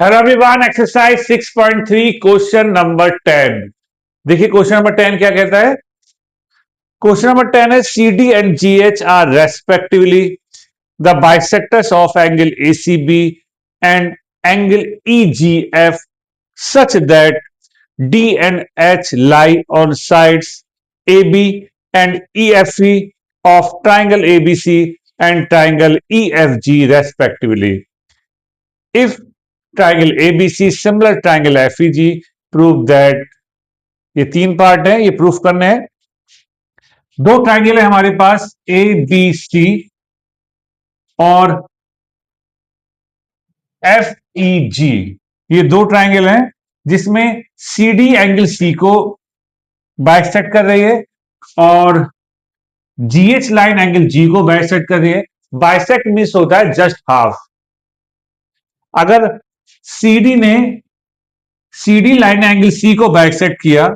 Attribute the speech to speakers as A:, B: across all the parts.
A: Hello everyone, exercise 6.3 question number 10। देखिए question number 10 क्या कहता है। क्वेश्चन नंबर 10 है C D and G H are respectively the bisectors of angle A C B and angle E G F such that D and H lie on sides A B and E F E of triangle A B C and triangle E F G respectively. If triangle ABC similar triangle FEG prove that. ये तीन part है, ये proof करने हैं। दो triangle है हमारे पास ए B सी और एफ ई जी। ये दो ट्राइंगल हैं जिसमें सी डी एंगल सी को बाइसेक्ट कर रही है और जीएच लाइन एंगल जी को बाइसेक्ट कर रही है। बाइसेक्ट मीन्स होता है जस्ट हाफ। अगर सीडी ने सीडी लाइन एंगल सी को बाइसेक्ट किया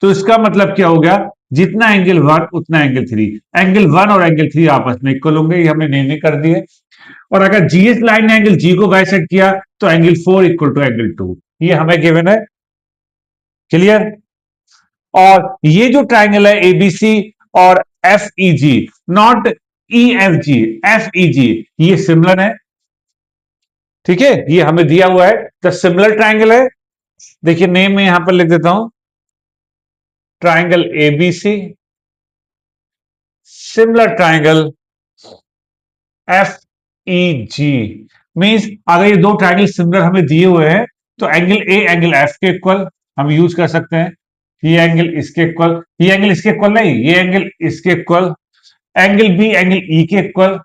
A: तो इसका मतलब क्या हो गया, जितना एंगल 1 उतना एंगल 3। एंगल 1 और एंगल 3 आपस में इक्वल होंगे, ये हमने नेम कर दिए। और अगर जीएस लाइन ने एंगल जी को बाइसेक्ट किया तो एंगल 4 इक्वल टू एंगल 2, ये हमें गिवन है। क्लियर। और ये जो ट्राइंगल है एबीसी और F E G, not E F G, F E G, ये सिमिलर है। ठीक है, ये हमें दिया हुआ है द सिमिलर ट्राइंगल है। देखिए नेम में यहां पर लिख देता हूं, triangle ABC similar triangle F E G. Means अगर ये दो ट्राइंगल सिमिलर हमें दिए हुए हैं तो एंगल ए एंगल एफ के इक्वल हम यूज कर सकते हैं। ये एंगल इसके इक्वल, ये एंगल इसके इक्वल नहीं, ये एंगल इसके equal, angle B angle E के इक्वल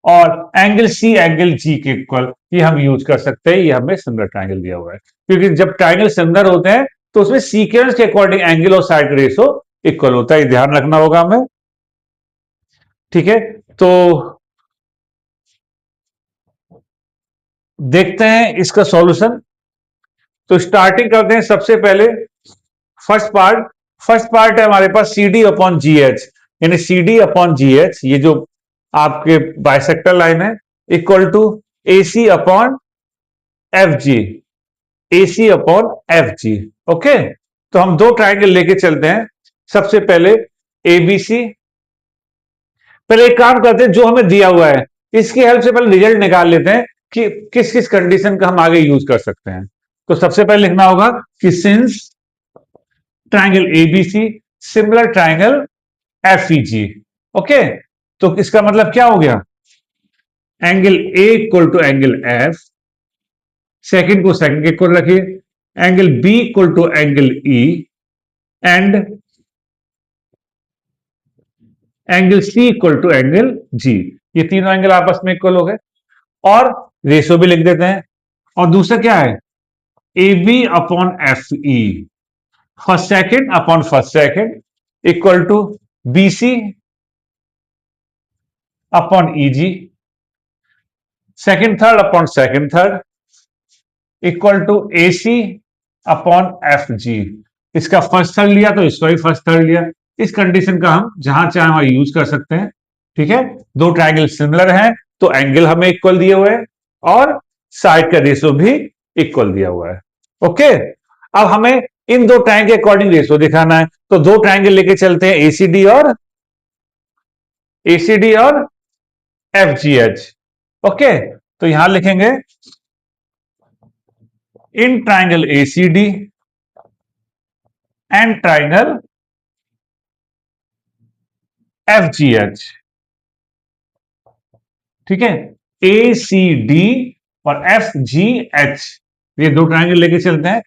A: और एंगल सी एंगल जी के इक्वल, ये हम यूज कर सकते हैं। ये हमें सिमिलर ट्राइंगल दिया हुआ है, क्योंकि जब ट्राइंगल सिमिलर होते हैं तो उसमें सीक्वेंस के अकॉर्डिंग एंगल और साइड रेशो इक्वल होता है, ध्यान रखना होगा हमें। ठीक है, तो देखते हैं इसका सॉल्यूशन। तो स्टार्टिंग करते हैं सबसे पहले फर्स्ट पार्ट है हमारे पास C D upon G H, यानी C D upon G H, ये जो आपके बाइसेक्टर लाइन है, equal to A C upon F G, A C upon F G. Okay, तो हम दो ट्राइंगल लेके चलते हैं। सबसे पहले एबीसी, पहले एक काम करते हैं, जो हमें दिया हुआ है इसकी हेल्प से पहले रिजल्ट निकाल लेते हैं कि किस किस कंडीशन का हम आगे यूज कर सकते हैं। तो सबसे पहले लिखना होगा कि since triangle ABC similar triangle FEG. Okay, तो इसका मतलब क्या हो गया, angle A equal to angle F, second को सेकंड के इक्वल रखिए, angle B equal to angle E and angle C equal to angle G. ये तीनों एंगल आपस में इक्वल हो गए और रेशो भी लिख देते हैं। और दूसरा क्या है, A B upon F E, first second upon first second equal to B C upon E G, second third upon second third equal to A C upon F G. इसका फर्स्ट थर्ड लिया तो इसका भी first third लिया। इस condition का हम जहां चाहे वहां यूज कर सकते हैं। ठीक है, दो ट्राइंगल सिमिलर हैं तो एंगल हमें इक्वल दिए हुए हैं और साइड का रेशो भी इक्वल दिया हुआ है। ओके, अब हमें इन दो ट्राइंगल के अकॉर्डिंग रेशो दिखाना है, तो दो ट्राइंगल लेके चलते हैं एसीडी और एफ जी एच। ओके, तो यहां लिखेंगे in triangle ACD and triangle F G H. ठीक है, ए सी डी और एफ जी एच, ये दो ट्राइंगल लेके चलते हैं।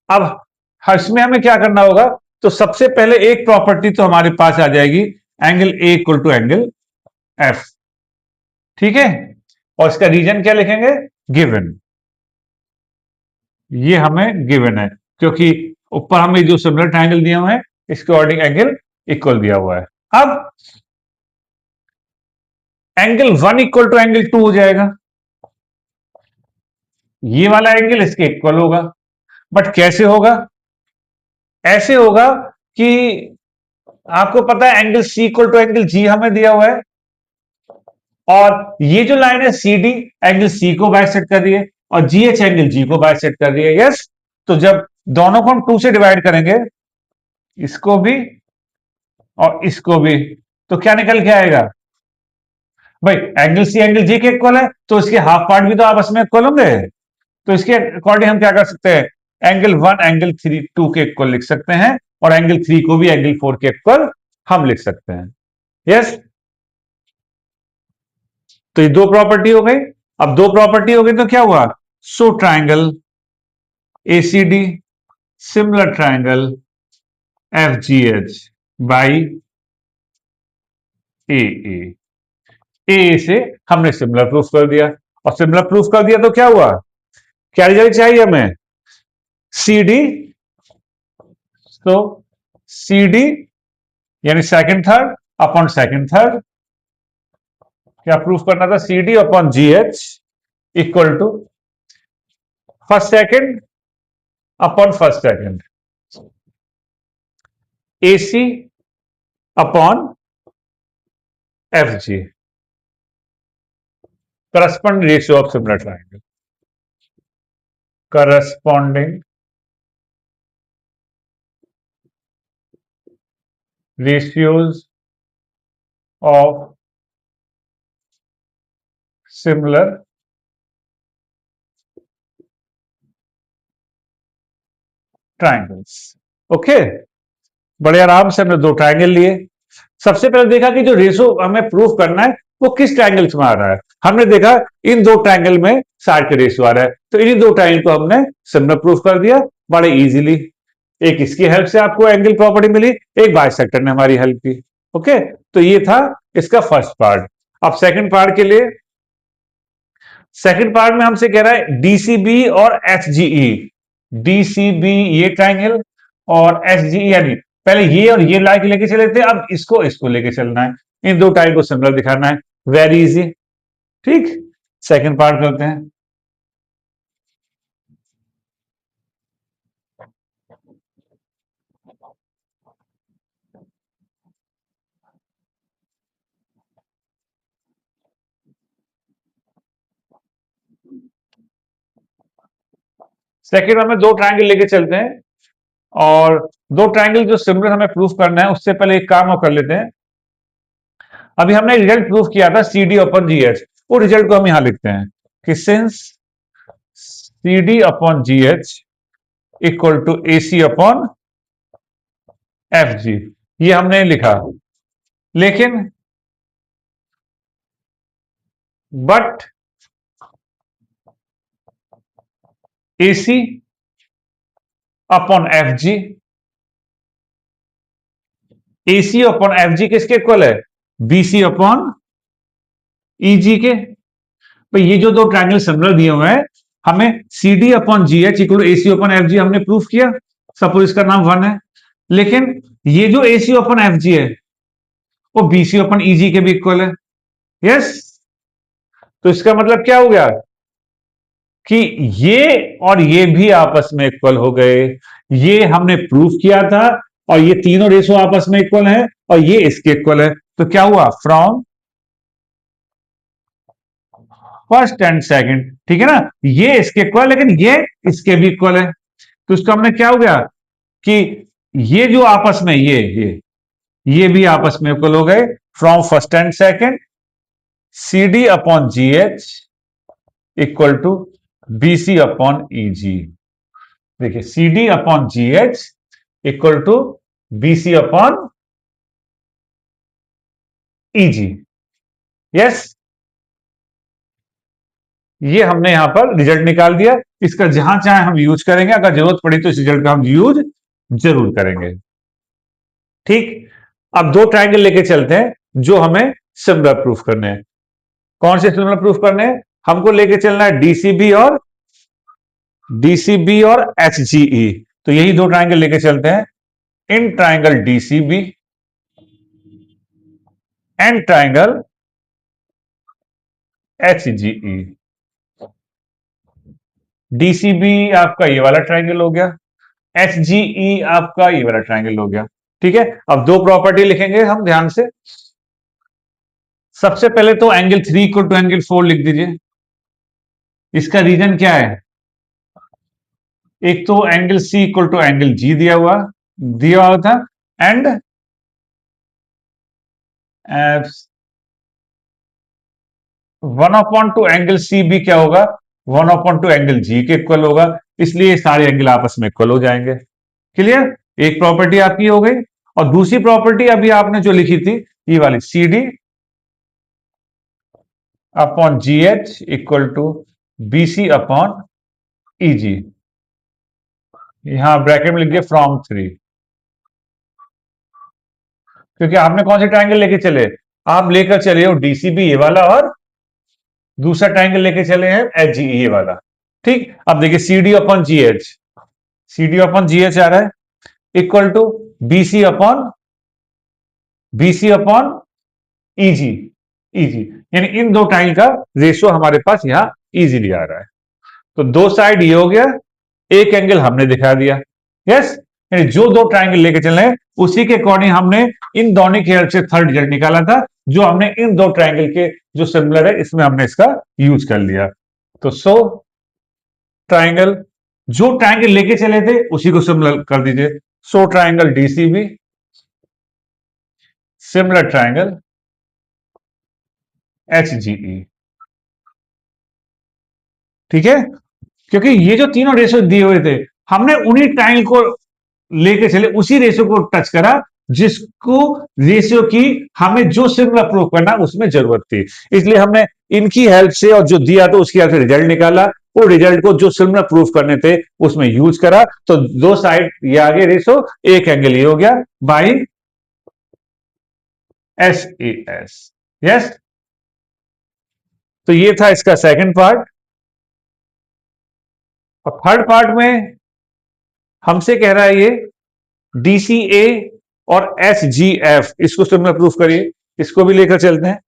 A: अब इसमें हमें क्या करना होगा, तो सबसे पहले एक प्रॉपर्टी तो हमारे पास आ जाएगी, angle A equal to angle F. ठीक है, और इसका रीजन क्या लिखेंगे, गिवन। ये हमें गिवन है क्योंकि ऊपर हमें जो सिमिलर ट्राइंगल दिए हुए हैं इसके अकॉर्डिंग एंगल इक्वल दिया हुआ है। अब एंगल 1 इक्वल टू एंगल 2 हो जाएगा, ये वाला एंगल इसके इक्वल होगा। बट कैसे होगा, ऐसे होगा कि आपको पता है angle C equal to angle G हमें दिया हुआ है और ये जो लाइन है सी डी एंगल सी को बाइसेक्ट कर रही है और जीएच एंगल जी को बाइसेक्ट कर रही है। यस, तो जब दोनों को हम 2 से डिवाइड करेंगे, इसको भी और इसको भी, तो क्या निकल के आएगा भाई, एंगल सी एंगल जी के इक्वल है, तो इसके हाफ पार्ट भी तो आपस में इक्वल होंगे। तो इसके अकॉर्डिंग हम क्या कर सकते हैं, एंगल 1 एंगल 3 2 के इक्वल लिख सकते हैं, और एंगल 3 को भी एंगल 4 के इक्वल हम लिख सकते हैं। यस, तो ये दो प्रॉपर्टी हो गई। अब दो प्रॉपर्टी हो गई तो क्या हुआ, so triangle ACD similar triangle F G H by A A से हमने सिमिलर प्रूफ कर दिया, और सिमिलर प्रूफ कर दिया तो क्या हुआ, क्या रिजल्ट चाहिए हमें, सी डी। तो सी डी यानी second third upon second third, क्या प्रूफ करना था, C D upon G H equal to first second upon first second, AC upon F G, corresponding ratio of similar triangle, corresponding ratios of similar triangles। Okay, बड़े आराम से हमने दो triangle लिए। सबसे पहले देखा कि जो रेशो हमें प्रूफ करना है वो किस ट्राइंगल्स में आ रहा है। हमने देखा इन दो ट्राइंगल में साइड का रेशियो आ रहा है, तो इन्हीं दो ट्राइंगल को हमने सिमिलर प्रूफ कर दिया बड़े इजीली। एक इसकी हेल्प से आपको एंगल प्रॉपर्टी मिली, एक बाइसेक्टर ने हमारी हेल्प की। ओके, तो ये था इसका फर्स्ट पार्ट। अब सेकंड पार्ट के लिए, सेकंड पार्ट में हमसे कह रहा है डीसीबी और एचजीई। डीसीबी ये ट्राइंगल और एचजीई, यानी पहले ये और ये लाइन लेके चले थे, अब इसको इसको लेके चलना है, इन दो टाइप को सिमिलर दिखाना है। Very easy. ठीक, सेकंड पार्ट करते हैं। सेकंड में दो ट्राइंगल लेके चलते हैं, और दो ट्राइंगल जो सिमिलर हमें प्रूफ करना है, उससे पहले एक काम और कर लेते हैं। अभी हमने रिजल्ट प्रूफ किया था C D upon G H, वो रिजल्ट को हम यहां लिखते हैं कि since C D upon G H equal to A C upon F G, ये हमने लिखा। लेकिन but A C upon F G, A C upon F G किसके इक्वल है, बी सी अपॉन ई जी के। तो ये जो दो ट्राइंगल सिमिलर दिए हुए हैं, हमें C D upon G H equal A C upon F G हमने प्रूफ किया, सपोज इसका नाम 1 है। लेकिन ये जो ए सी अपॉन एफ जी है वो बी सी अपॉन ई जी के भी इक्वल है। यस, तो इसका मतलब क्या हो गया कि ये और ये भी आपस में इक्वल हो गए, ये हमने प्रूफ किया था, और ये तीनों रेशो आपस में इक्वल है, और ये इसके इक्वल है। तो क्या हुआ, फ्रॉम फर्स्ट एंड सेकंड, ठीक है ना, ये इसके इक्वल लेकिन ये इसके भी इक्वल है। तो इसका हमने क्या हो गया कि ये जो आपस में ये भी आपस में इक्वल हो गए, from first and second C D upon G H equal to B C upon E G. देखिए, C D upon G H equal to B C upon E G. Yes, ये हमने यहां पर रिजल्ट निकाल दिया। इसका जहां चाहे हम यूज करेंगे, अगर जरूरत पड़ी तो इस रिजल्ट का हम यूज जरूर करेंगे। ठीक, अब दो ट्राइंगल लेके चलते हैं जो हमें सिमिलर प्रूफ करने हैं। कौन से सिमिलर प्रूफ करने हैं, हमको लेके चलना है डीसीबी और एचजीई। तो यही दो ट्राइंगल लेके चलते हैं, in triangle DCB and triangle HGE. DCB आपका ये वाला ट्राइंगल हो गया, एचजीई आपका ये वाला ट्राइंगल हो गया। ठीक है, अब दो प्रॉपर्टी लिखेंगे हम ध्यान से। सबसे पहले तो एंगल 3 इक्वल टू एंगल 4 लिख दीजिए, इसका रीजन क्या है? एक तो angle C equal to angle G दिया हुआ था, एंड 1/2 एंगल सी भी क्या होगा? 1/2 एंगल जी के इक्वल होगा, इसलिए सारे एंगल आपस में इक्वल हो जाएंगे। क्लियर? एक प्रॉपर्टी आपकी हो गई। और दूसरी प्रॉपर्टी अभी आपने जो लिखी थी, ये वाली C D upon G H equal to B C upon E G, यहां ब्रैकेट में लिख दिया फ्रॉम 3, क्योंकि आपने कौन से ट्रायंगल लेके चले? आप लेकर चले हो डीसीबी ये वाला, और दूसरा ट्रायंगल लेके चले हैं एच जी ये वाला। ठीक, अब देखिए C D upon G H, C D upon G H आ रहा है equal to B C upon EG, EG, यानी इन दो ट्रायंगल का रेशियो हमारे पास यहां इजीली आ रहा है। तो दो साइड ये हो गया, एक एंगल हमने दिखा दिया। यस, यानी जो दो ट्रायंगल लेके चल रहे हैं उसी के अकॉर्डिंग हमने इन दोनों की हेल्प से थर्ड रिजल्ट निकाला था, जो हमने इन दो ट्रायंगल के जो सिमिलर है इसमें हमने इसका यूज कर लिया। तो सो ट्रायंगल, जो ट्रायंगल लेके चले थे उसी को सिमिलर कर दीजिए। So triangle DCB similar triangle H GE. ठीक है, क्योंकि ये जो तीनों रेशियो दिए हुए थे, हमने उन्हीं ट्रायंगल को लेके चले, उसी रेशियो को टच करा जिसको रेशियो की हमें जो सिमिलर प्रूफ करना उसमें जरूरत थी, इसलिए हमने इनकी हेल्प से और जो दिया था उसकी हेल्प से रिजल्ट निकाला, वो रिजल्ट को जो सिमिलर प्रूफ करने थे उसमें यूज करा। तो दो साइड ये आगे रेशियो, एक एंगल ये हो गया by S A S. Yes, तो ये था इसका सेकंड पार्ट। और थर्ड पार्ट में हमसे कह रहा है ये डीसीए और एस जी एफ, इसको सिमिलर प्रूफ करिए, इसको भी लेकर चलते हैं।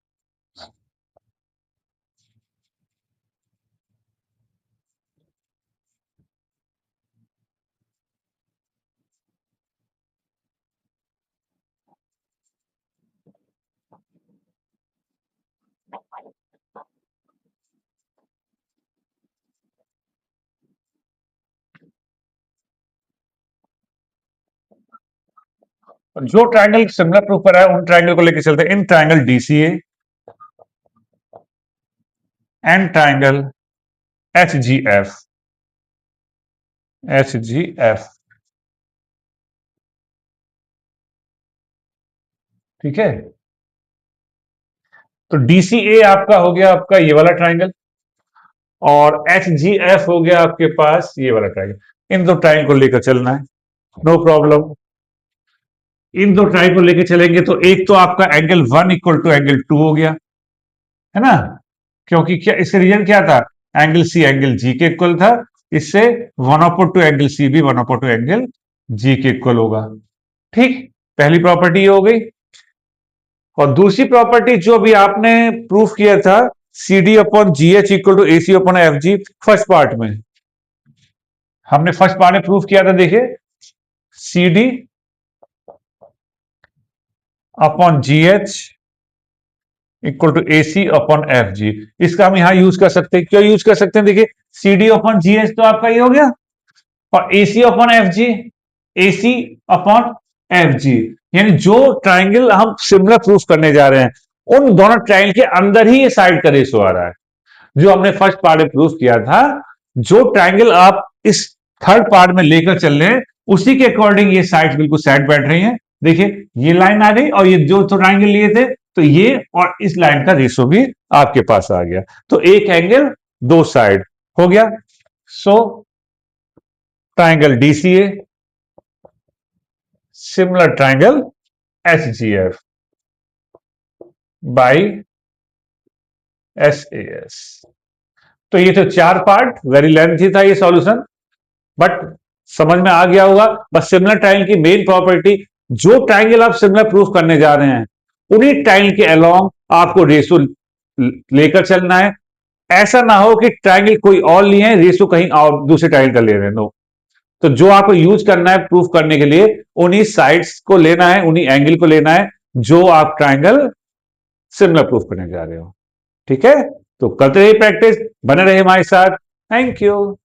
A: जो ट्रायंगल सिमिलर प्रूफ कर रहा है उन ट्रायंगल को लेकर चलते हैं, in triangle DCA and triangle H G F, H G F. ठीक है, तो डीसीए आपका हो गया आपका ये वाला ट्रायंगल, और एच जी एफ हो गया आपके पास ये वाला ट्रायंगल। इन दो ट्रायंगल को लेकर चलना है, नो प्रॉब्लम। इन दो ट्रायंगल को लेकर चलेंगे तो एक तो आपका एंगल 1 इक्वल टू एंगल 2 हो गया, है ना, क्योंकि क्या इसका रीजन क्या था? एंगल सी एंगल जी के इक्वल था, इससे 1/2 एंगल सी भी 1/2 एंगल जी के इक्वल होगा। ठीक, पहली प्रॉपर्टी हो गई। और दूसरी प्रॉपर्टी जो अभी आपने प्रूफ किया था, C D upon G H equal to A C upon F G, first part में हमने फर्स्ट पार्ट में प्रूफ किया था, देखिए C D upon G H equal to A C upon F G, इसका हम यहां यूज कर सकते हैं। क्यों यूज कर सकते हैं? देखिए C D upon G H तो आपका ये हो गया, और A C upon F G, A C upon F G, यानी जो ट्राइंगल हम सिमिलर प्रूफ करने जा रहे हैं उन दोनों ट्राइंगल के अंदर ही ये साइड का रेशो आ रहा है, जो हमने फर्स्ट पार्ट में प्रूफ किया था। जो ट्राइंगल आप इस थर्ड पार्ट में लेकर चल रहे हैं उसी के अकॉर्डिंग ये साइड बिल्कुल सेट बैठ रही हैं। देखिए ये लाइन आ गई, और ये जो ट्राइंगल लिए थे तो ये और इस लाइन का रेशो भी आपके पास आ गया, तो एक एंगल दो साइड हो गया। So triangle DCA similar triangle SGF by SAS. तो ये तो चार पार्ट, वेरी लेंथी था ये सॉल्यूशन, बट समझ में आ गया होगा। बस सिमिलर ट्राइंगल की मेन प्रॉपर्टी, जो ट्राइंगल आप सिमिलर प्रूफ करने जा रहे हैं उन्हीं ट्राइंगल के अलोंग आपको रेशो लेकर चलना है। ऐसा ना हो कि ट्राइंगल कोई और लिए हैं, रेशो कहीं और दूसरे ट्राइंगल का ले रहे हैं, नो। तो जो आपको यूज करना है प्रूफ करने के लिए, उन्हीं साइड्स को लेना है, उन्हीं एंगल को लेना है जो आप ट्राइंगल सिमिलर प्रूफ करने जा रहे हो। ठीक है, तो करते रहिए प्रैक्टिस, बने रहे हमारे साथ। Thank you.